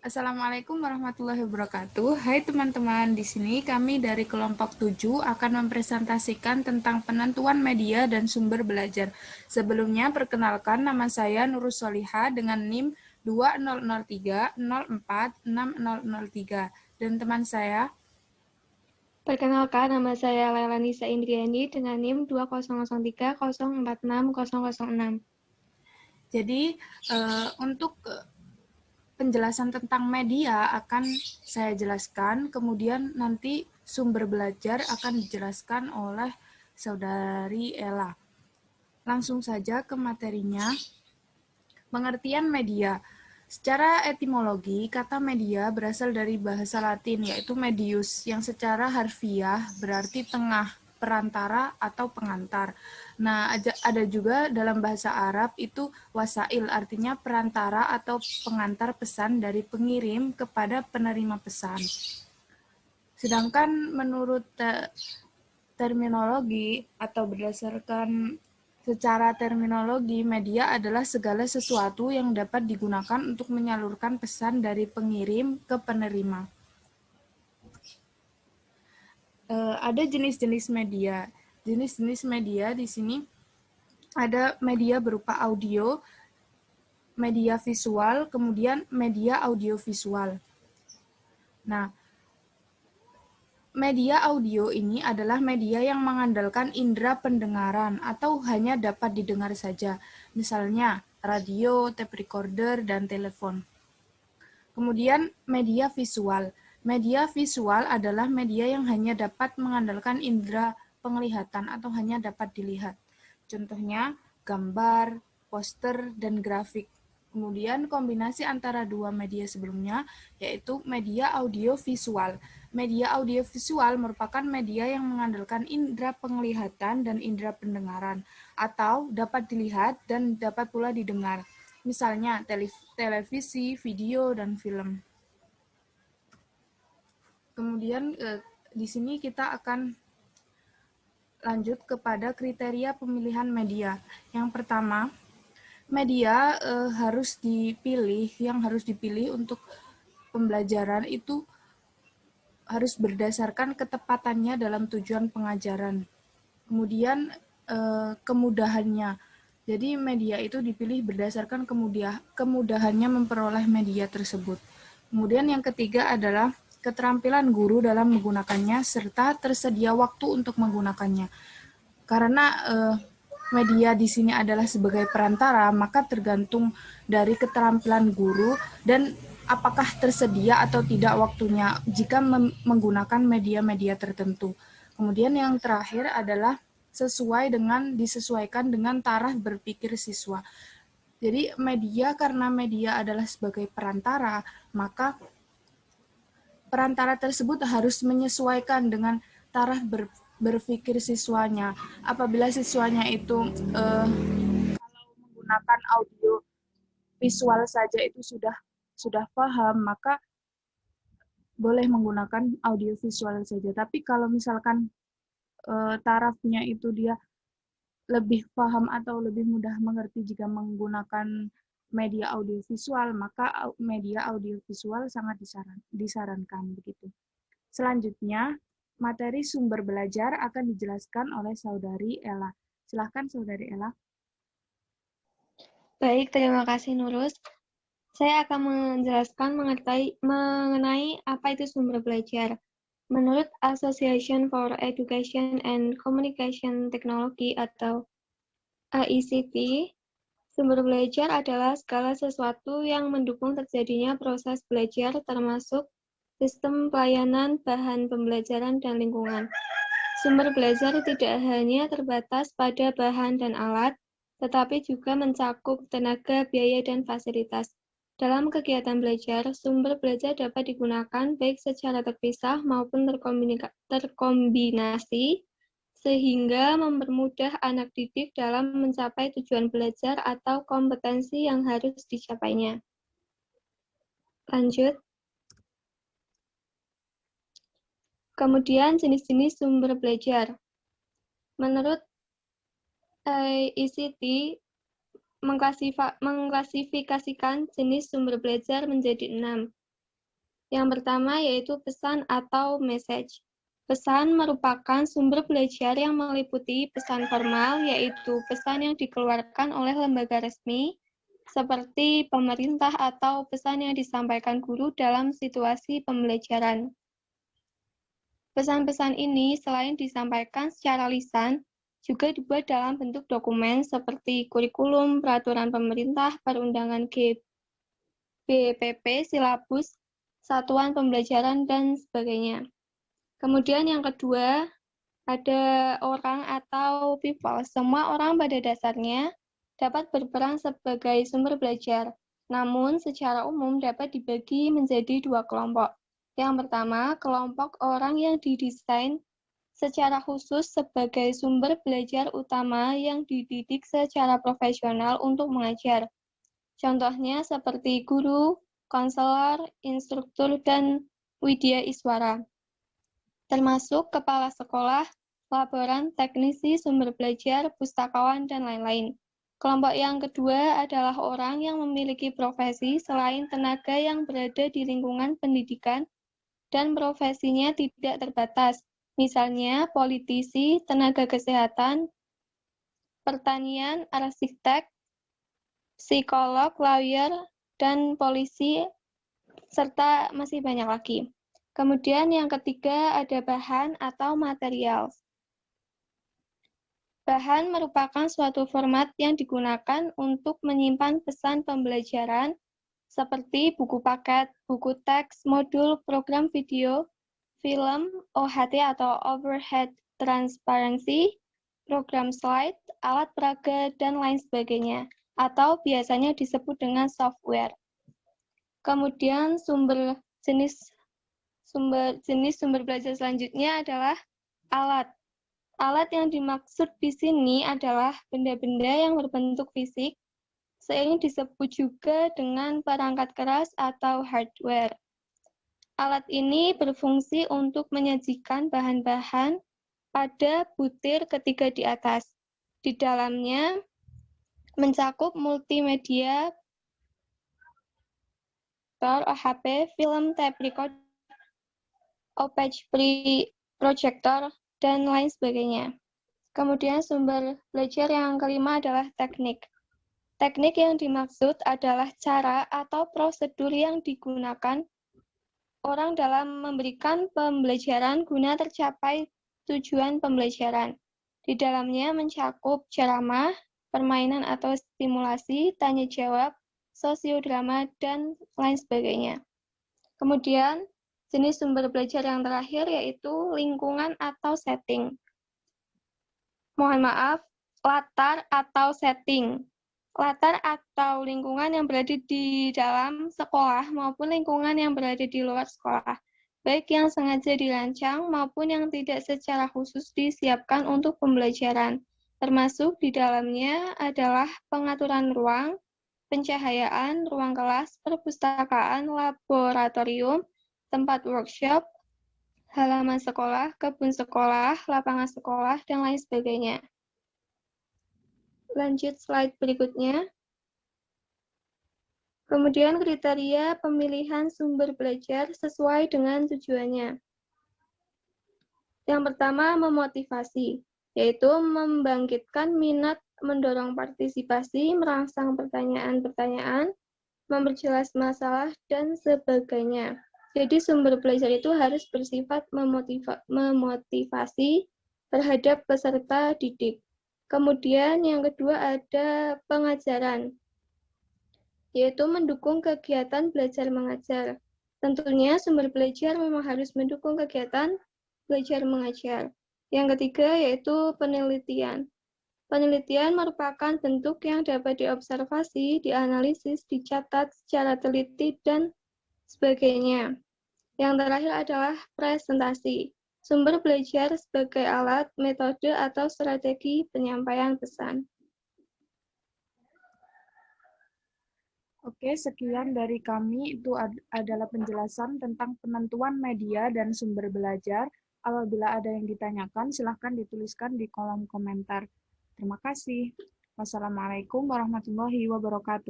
Assalamualaikum warahmatullahi wabarakatuh. Hai teman-teman, di sini kami dari kelompok 7 akan mempresentasikan tentang penentuan media dan sumber belajar. Sebelumnya, perkenalkan nama saya Nurus Soliha dengan NIM 2003046003 dan teman saya. Perkenalkan, nama saya Laila Nisa Indriani dengan NIM 2003046006. Jadi, untuk penjelasan tentang media akan saya jelaskan, kemudian nanti sumber belajar akan dijelaskan oleh Saudari Ella. Langsung saja ke materinya. Pengertian media. Secara etimologi, kata media berasal dari bahasa Latin, yaitu medius, yang secara harfiah berarti tengah, perantara, atau pengantar. Nah, ada juga dalam bahasa Arab itu wasail, artinya perantara atau pengantar pesan dari pengirim kepada penerima pesan. Sedangkan menurut terminologi atau berdasarkan secara terminologi, media adalah segala sesuatu yang dapat digunakan untuk menyalurkan pesan dari pengirim ke penerima. Ada jenis-jenis media. Jenis-jenis media di sini ada media berupa audio, media visual, kemudian media audiovisual. Nah, media audio ini adalah media yang mengandalkan indera pendengaran atau hanya dapat didengar saja, misalnya radio, tape recorder, dan telepon. Kemudian media visual. Media visual adalah media yang hanya dapat mengandalkan indera penglihatan atau hanya dapat dilihat. Contohnya gambar, poster, dan grafik. Kemudian kombinasi antara dua media sebelumnya, yaitu media audiovisual. Media audiovisual merupakan media yang mengandalkan indera penglihatan dan indera pendengaran, atau dapat dilihat dan dapat pula didengar. Misalnya televisi, video, dan film. Kemudian di sini kita akan lanjut kepada kriteria pemilihan media. Yang pertama, media yang harus dipilih untuk pembelajaran itu harus berdasarkan ketepatannya dalam tujuan pengajaran. Kemudian kemudahannya. Jadi media itu dipilih berdasarkan kemudahannya memperoleh media tersebut. Kemudian yang ketiga adalah keterampilan guru dalam menggunakannya serta tersedia waktu untuk menggunakannya. Karena media di sini adalah sebagai perantara, maka tergantung dari keterampilan guru dan apakah tersedia atau tidak waktunya jika menggunakan media-media tertentu. Kemudian yang terakhir adalah disesuaikan dengan taraf berpikir siswa. Jadi karena media adalah sebagai perantara, maka perantara tersebut harus menyesuaikan dengan taraf berpikir siswanya. Apabila siswanya itu kalau menggunakan audio visual saja itu sudah paham, maka boleh menggunakan audio visual saja. Tapi kalau misalkan tarafnya itu dia lebih paham atau lebih mudah mengerti jika menggunakan media audiovisual, maka media audiovisual sangat disarankan begitu. Selanjutnya, materi sumber belajar akan dijelaskan oleh Saudari Ella. Silakan Saudari Ella. Baik, terima kasih Nurus. Saya akan menjelaskan mengenai apa itu sumber belajar. Menurut Association for Education and Communication Technology atau AICT, sumber belajar adalah segala sesuatu yang mendukung terjadinya proses belajar termasuk sistem pelayanan, bahan pembelajaran, dan lingkungan. Sumber belajar tidak hanya terbatas pada bahan dan alat, tetapi juga mencakup tenaga, biaya, dan fasilitas. Dalam kegiatan belajar, sumber belajar dapat digunakan baik secara terpisah maupun terkombinasi, sehingga mempermudah anak didik dalam mencapai tujuan belajar atau kompetensi yang harus dicapainya. Lanjut. Kemudian jenis-jenis sumber belajar. Menurut ICT, mengklasifikasikan jenis sumber belajar menjadi 6, Yang pertama yaitu pesan atau message. Pesan merupakan sumber belajar yang meliputi pesan formal, yaitu pesan yang dikeluarkan oleh lembaga resmi, seperti pemerintah atau pesan yang disampaikan guru dalam situasi pembelajaran. Pesan-pesan ini selain disampaikan secara lisan, juga dibuat dalam bentuk dokumen seperti kurikulum, peraturan pemerintah, perundangan BPP, silabus, satuan pembelajaran, dan sebagainya. Kemudian yang kedua, ada orang atau people. Semua orang pada dasarnya dapat berperan sebagai sumber belajar, namun secara umum dapat dibagi menjadi dua kelompok. Yang pertama, kelompok orang yang didesain secara khusus sebagai sumber belajar utama yang dididik secara profesional untuk mengajar. Contohnya seperti guru, konselor, instruktur, dan widya iswara, termasuk kepala sekolah, laporan, teknisi, sumber belajar, pustakawan, dan lain-lain. Kelompok yang kedua adalah orang yang memiliki profesi selain tenaga yang berada di lingkungan pendidikan dan profesinya tidak terbatas, misalnya politisi, tenaga kesehatan, pertanian, arsitek, psikolog, lawyer, dan polisi, serta masih banyak lagi. Kemudian yang ketiga ada bahan atau material. Bahan merupakan suatu format yang digunakan untuk menyimpan pesan pembelajaran seperti buku paket, buku teks, modul, program video, film, OHT atau overhead transparency, program slide, alat peraga, dan lain sebagainya, atau biasanya disebut dengan software. Kemudian jenis sumber belajar selanjutnya adalah alat. Alat yang dimaksud di sini adalah benda-benda yang berbentuk fisik, sering disebut juga dengan perangkat keras atau hardware. Alat ini berfungsi untuk menyajikan bahan-bahan pada butir ketiga di atas. Di dalamnya mencakup multimedia, HP, film, tape record, OPEG projector, dan lain sebagainya. Kemudian sumber belajar yang kelima adalah teknik. Teknik yang dimaksud adalah cara atau prosedur yang digunakan orang dalam memberikan pembelajaran guna tercapai tujuan pembelajaran. Di dalamnya mencakup ceramah, permainan atau stimulasi, tanya jawab, sosiodrama, dan lain sebagainya. Kemudian, jenis sumber belajar yang terakhir yaitu lingkungan atau setting. Mohon maaf, latar atau setting. Latar atau lingkungan yang berada di dalam sekolah maupun lingkungan yang berada di luar sekolah, baik yang sengaja dirancang maupun yang tidak secara khusus disiapkan untuk pembelajaran. Termasuk di dalamnya adalah pengaturan ruang, pencahayaan, ruang kelas, perpustakaan, laboratorium, tempat workshop, halaman sekolah, kebun sekolah, lapangan sekolah, dan lain sebagainya. Lanjut slide berikutnya. Kemudian kriteria pemilihan sumber belajar sesuai dengan tujuannya. Yang pertama, memotivasi, yaitu membangkitkan minat, mendorong partisipasi, merangsang pertanyaan-pertanyaan, memperjelas masalah, dan sebagainya. Jadi sumber belajar itu harus bersifat memotivasi terhadap peserta didik. Kemudian yang kedua ada pengajaran, yaitu mendukung kegiatan belajar mengajar. Tentunya sumber belajar memang harus mendukung kegiatan belajar mengajar. Yang ketiga yaitu penelitian. Penelitian merupakan bentuk yang dapat diobservasi, dianalisis, dicatat secara teliti, dan sebagainya. Yang terakhir adalah presentasi. Sumber belajar sebagai alat, metode, atau strategi penyampaian pesan. Oke, sekian dari kami. Itu adalah penjelasan tentang penentuan media dan sumber belajar. Apabila ada yang ditanyakan, silahkan dituliskan di kolom komentar. Terima kasih. Wassalamualaikum warahmatullahi wabarakatuh.